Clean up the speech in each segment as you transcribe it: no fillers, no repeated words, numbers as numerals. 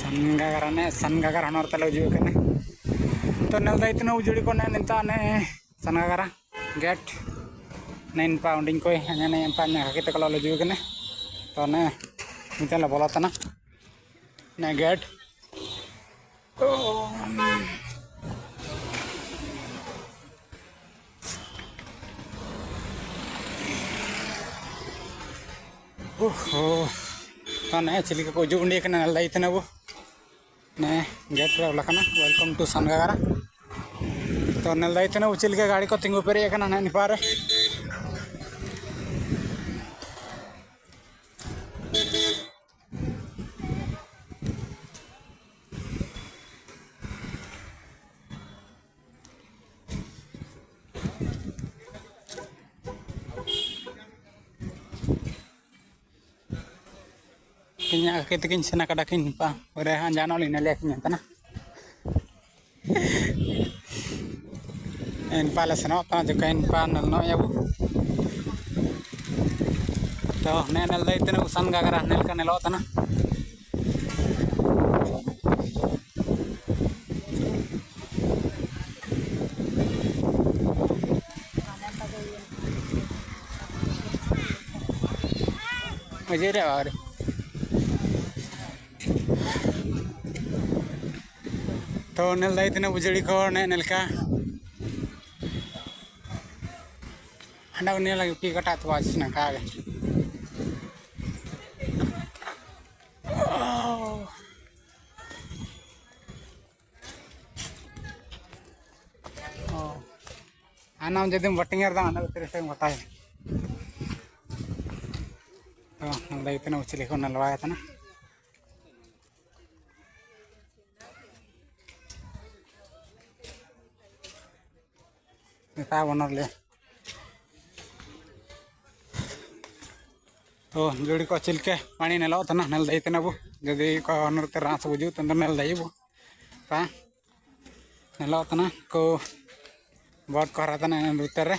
सनगागर हनोर तले उजुग कने तो नेल दा इतना उजुड़ी को ने निता ने सनगागर गेट नैन पा उंडिंग को ने पा ने हकिते को लो उजुग कने तो ने निता ला बोला तना ने गेट तो ने चिलिका को उजुग उंडी कने नेल दा इतना वो ने गेट रे लखना वेलकम टू सनगागर तो नेल दा इतना चिलिका गाड़ी को तिंगु पेरे कना ने निपारे किnya कितकिन सेना कडाकिन पा ओरे जानो लिने लेकिन तना इन पाले सनो ता जो काइन पा नल नो याबू तो ने नल दई तने उसन गागरा नेल का नेलो तना मजे रे और तो नेल दई तने उजड़ी को ने नेल का हंडा ने लगे पी कटा तो आज ना कागे आना जदि वटिंगर दा ना तेरे से बताए तो नेल दई तने उचली को नलवाया था ना नेता बनर ले तो जोड़ी को चिलके पानी नेलो तना नेल दई तना बु जदि को अनर ते रास बुजु तंद नेल दई बु पा नेलो तना को बोट को रहा तना भीतर रे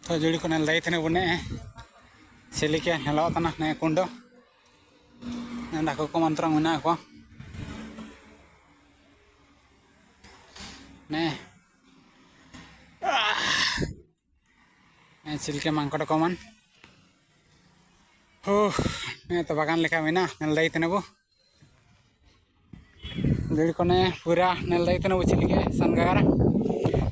तो जोड़ी को नेल दई तना बुने चिलिके नेलो तना ने कुंडो को मंत्र मेना को ने चिलके मांकड़ को मन हो ने तो बागान लेका मेना नेल दई तने बु जोड़ी को ने पूरा नेल दई तने बु चिलिके सनगागर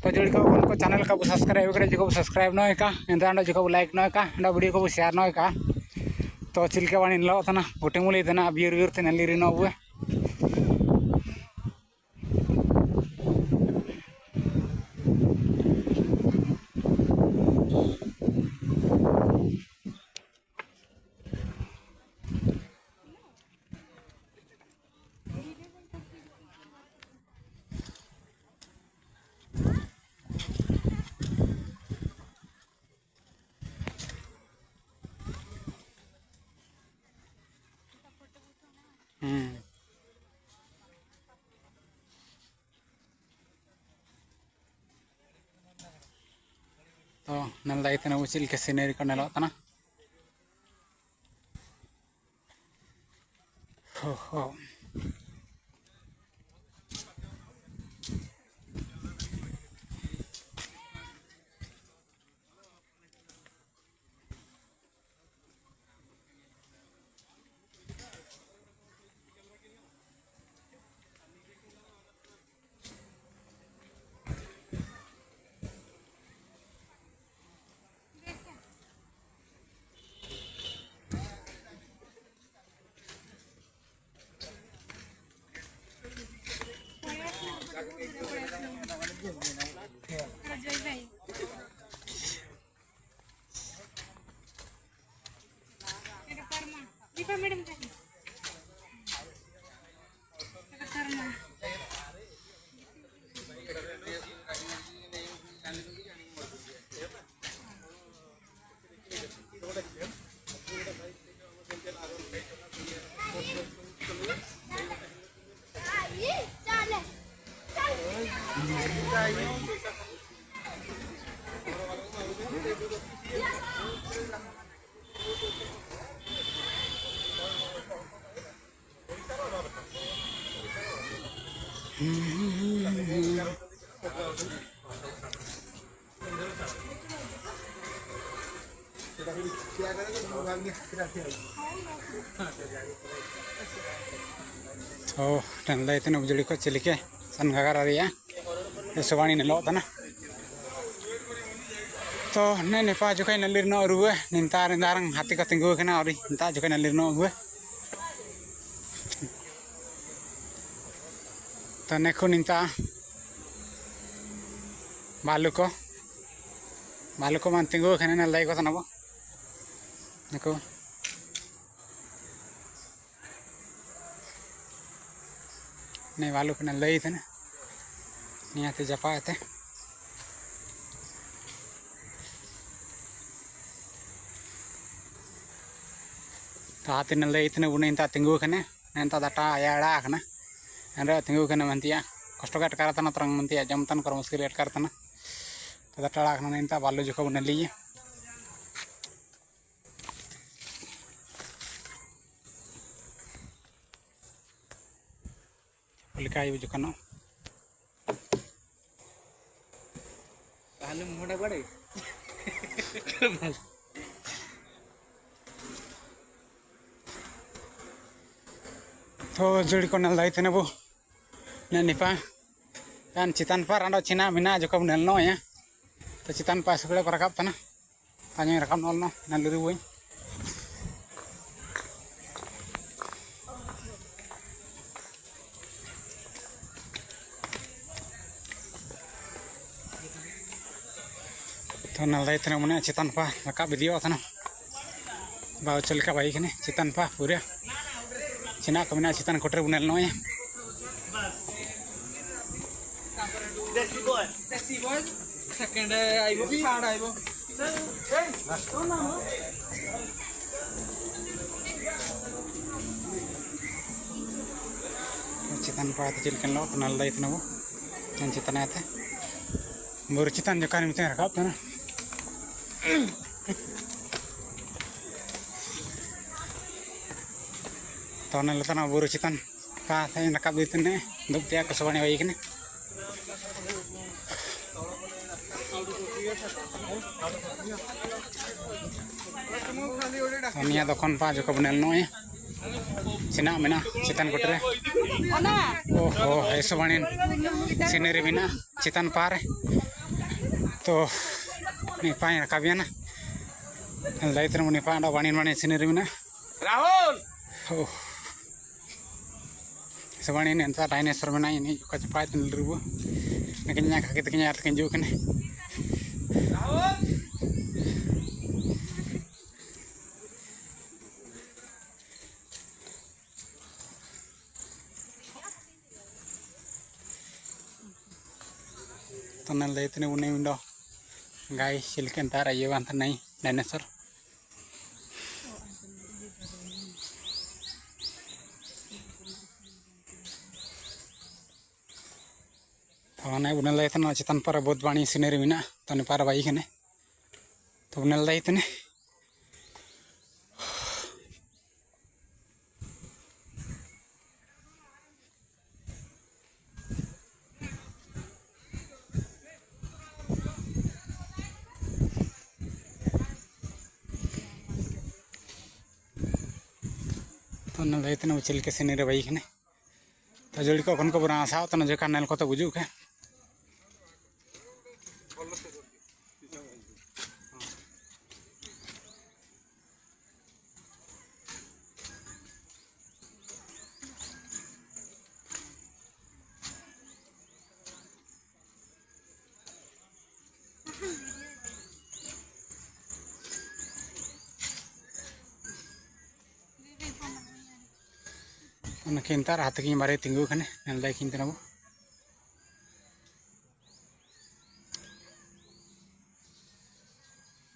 तो जोड़ी को चैनल का सब्सक्राइब करे जो सब्सक्राइब नय का एंदा जो लाइक नय का एंदा वीडियो को शेयर नय का तो चिलके वाणी लो तना गोटे मुली तना बियर बियर ते नेली रिनो बुए तो नेल दई तने उचिल के सीनरी को नेलो तना हो Oh, dan lain itu nak jadi kau cilik ya, san gagar ada ya, sesuatu ini lot na. To, ne pa juga nalir no ruwe, nintar nintarang hati kau tinggu kena ori, nintar juga nalir no ruwe. To neko nintar balu ko man tinggu kena nalai ko sana bo, neko. Ne balu kena lay itu na, ni ate japa ate. Hati nalai itu na bune inta tinggu kena, inta data ayah kena, anda tinggu kena mantia, kostokat karatan terang mantia jamutan kor muskil karatan, data lah kena inta balu juga bune liye. Likai juga no. Kalau muda bade. To juri konal lagi tu na bu, nani pa, kan citan par anda cina mina juga bunel no ya, to citan pa sekolah korakap tanah, tanya rakam nol no, naluri buai. To nal lagi tu na mana citan pa rakap video tanah, bawa celika baik ni citan pa pura. Cina kemana citan kotor bunel no ya. Taxi boy, second aibo, third aibo. Citan pa tu cilkan lo kenal lagi tu na bu, yang citan itu, baru citan juga ni mesti rakap tu na. Tahun lalu tanah baru citan, pa saya nakap itu ni, duk dia kesukaan yang baik ni. Tahunnya dokon pa juga bunel no ya, cina mina citan kotor. Oh, esuanin scenery mina citan par. To ni pa yang nakap ya na, lain terus ni pa ada wanin scenery mina. Rahul. Oh. Sebenarnya ini entah dinosaur mana ini juga cepat nilai nakanya kaki tekinya artikan juga kan. Tonal itu nih unai window, guys silakan tar aja wantan naik dinosaur. Tawana bunel lagi tu na citan para buat bani scenery mina, tani para bayi kene. Tu bunel lagi tu ne. Tu bunel lagi tu na ucil ke scenery bayi kene. Tajul ko kon ko bura asa tu na je kanal ko tu bujuk ke. Nak kintar hati kini mari tinggu kan, nilai kintar apa?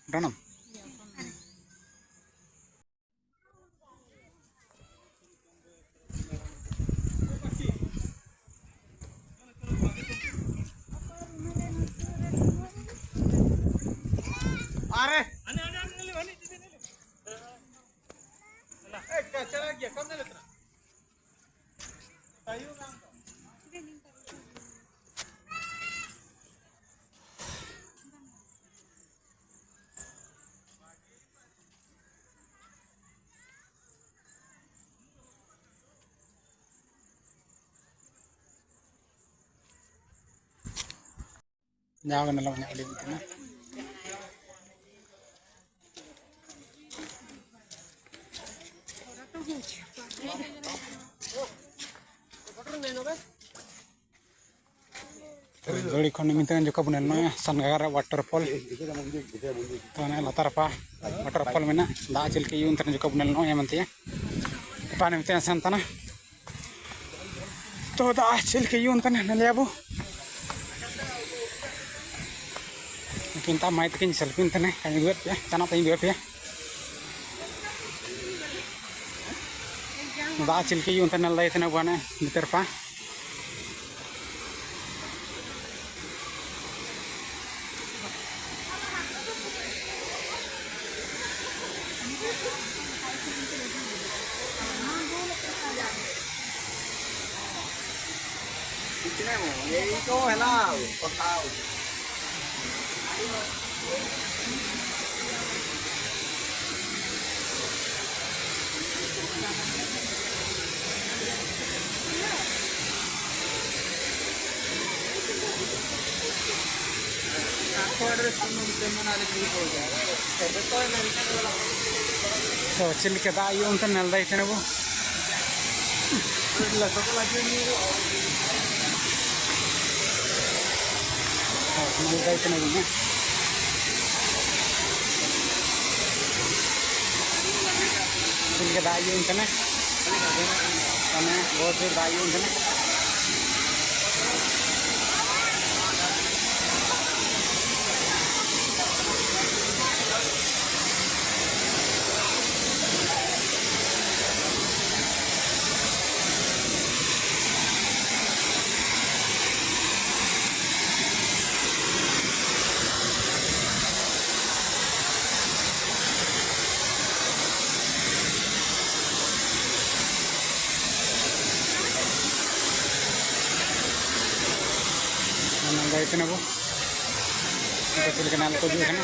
Ranam. Are. चला गया कम नहीं लेता आयु काम jauh banyak di sana. Jodi khon minta juga punya no Sangagara waterfall. Tuh latar apa waterfall mana? Dah cil ke yun juga punya no ya manti ya. Panen minta santana. Tuh dah cil ke yun tanah nali abu. Mungkin tak mai tekin selfie tanah kayak gue ya. Tanah tanya gue ya. Dah cil ke yun tanah lagi tanah buana diterpa. Itu hello, con tao. Aku ada teman ada di Polda. Betul nanti kalau So cil ke dah yun tanah lagi tanah bu. lagi lagi ni. Nal lagi tanah bu. Cil ke dah yun tanah. Tanah बहुत dah yun tanah. Nal lagi tanah bu. Kita cil ke nal ko juga kan.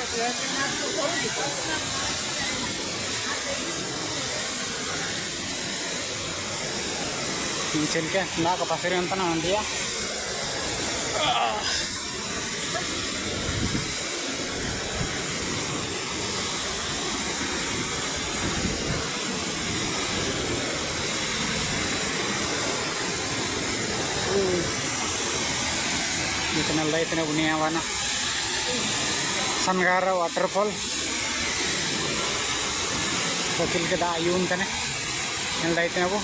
Cil ke nggak ke pasir yang tanah nanti ya. Itu nal lagi tanah bunia wana. Sangagara waterfall. Kecil ke dah yun tanah. Nal lagi tanah bu.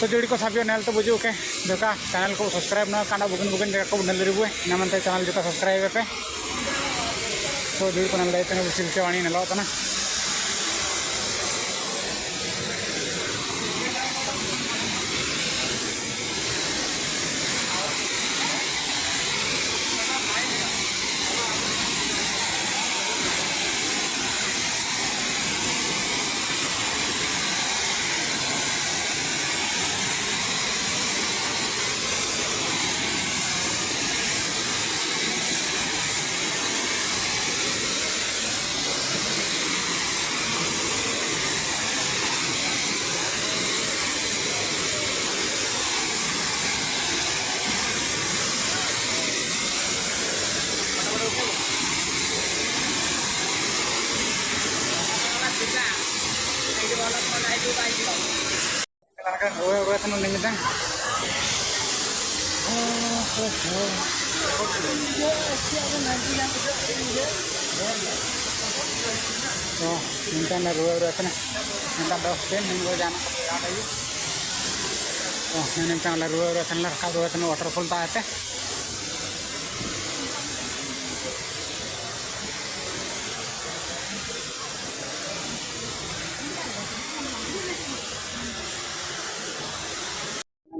तो जोड़ी को साबियो nail तो बुझू के देखा channel को subscribe ना करना बुगन जगह को नल रिबुए नमनते चैनल जो सब्सक्राइब पे तो जोड़ी को नल इतने चिलके वाणी नलो तना Gue tenang nih kita. Oh, minta na ruwa kan. Minta dospen gue jalan ada yuk. Oh, minta na ruwa kan lah kalau kan waterfall tak ada.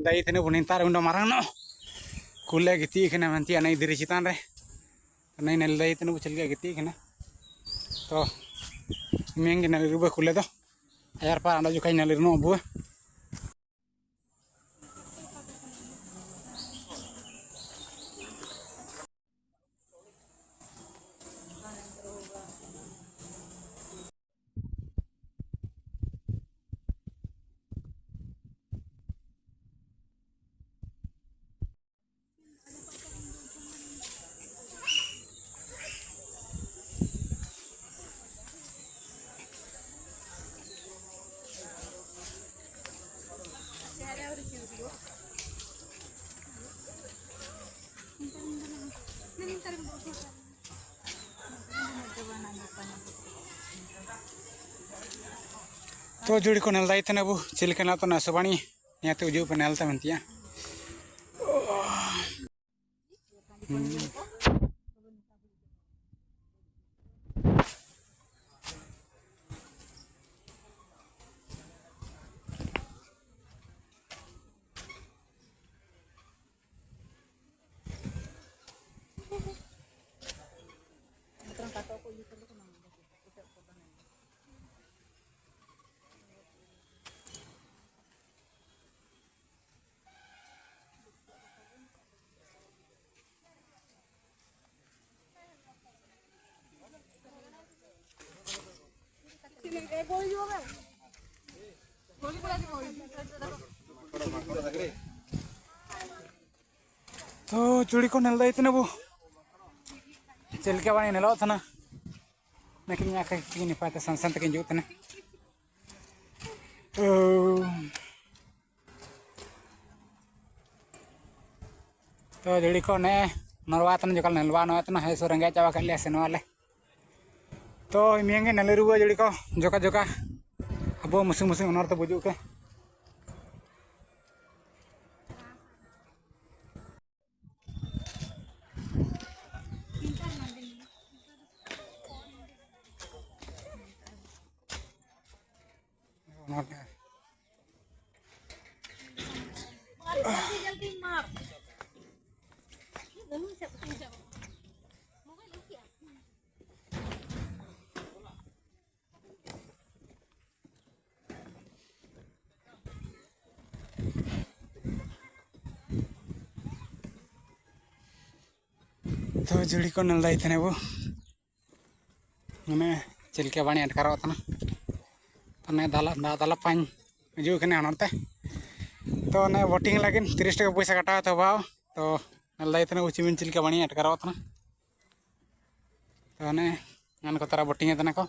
Dari itu nih punin taruh udah marang no. Kuliah gitu kan nanti anak dari citan re. Karena ini dari itu nih bucil gitu kan. Toh, ini yang nalir rubah kuliah toh. Ayar pak anda juga nalir no buah. तो जुड़ी को नल दाई तना बु चिलकना तो ना सुबानी यहाँ तो उजू पे नलता बनती है तो चूड़ी को नल दाई तना बु चिलका बाणी नलो तना लेकिन यहाँ कहीं नहीं पाते संसंत के जो तना तो जुड़ी को ने नलवा तना जो कल नलवा नवा तना है सो रंगा चावा कर लिया सेनवा ले तो मियंगे नले रुआ जुड़ी को जोका जोका अब मुसिंग मुसिंग उनर तो बुझू के तो जुड़ी को नल दाई थे वो उन्हें चिलके बाणी अटकारो तना तो दाला दाला पान हजू के हनते तो वोटिंग लगे 30 टका पैसा कटा तो भाव तो नल दाई थे उचिमिन चिलके बाणी अटकारो तना तो अन को तारा वोटिंग तना को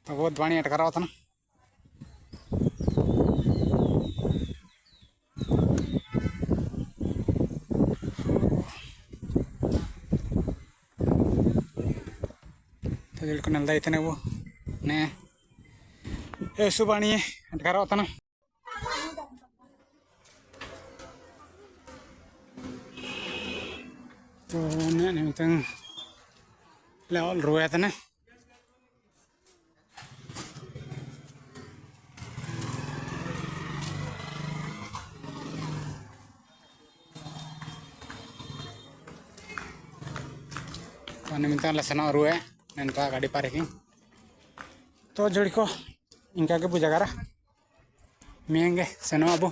तो बहुत बाणी अटकारो तना जुड़ी को नल दाई थे वो ने ऐसु बाणी अटकारो तना तो निमित्तं ले ऑल रुआ तना तो निमित्तं ले सेना रुआ नंता गाड़ी पार्किंग तो जुड़ी को इनका के बुझागारा मियंगे सेनो अबू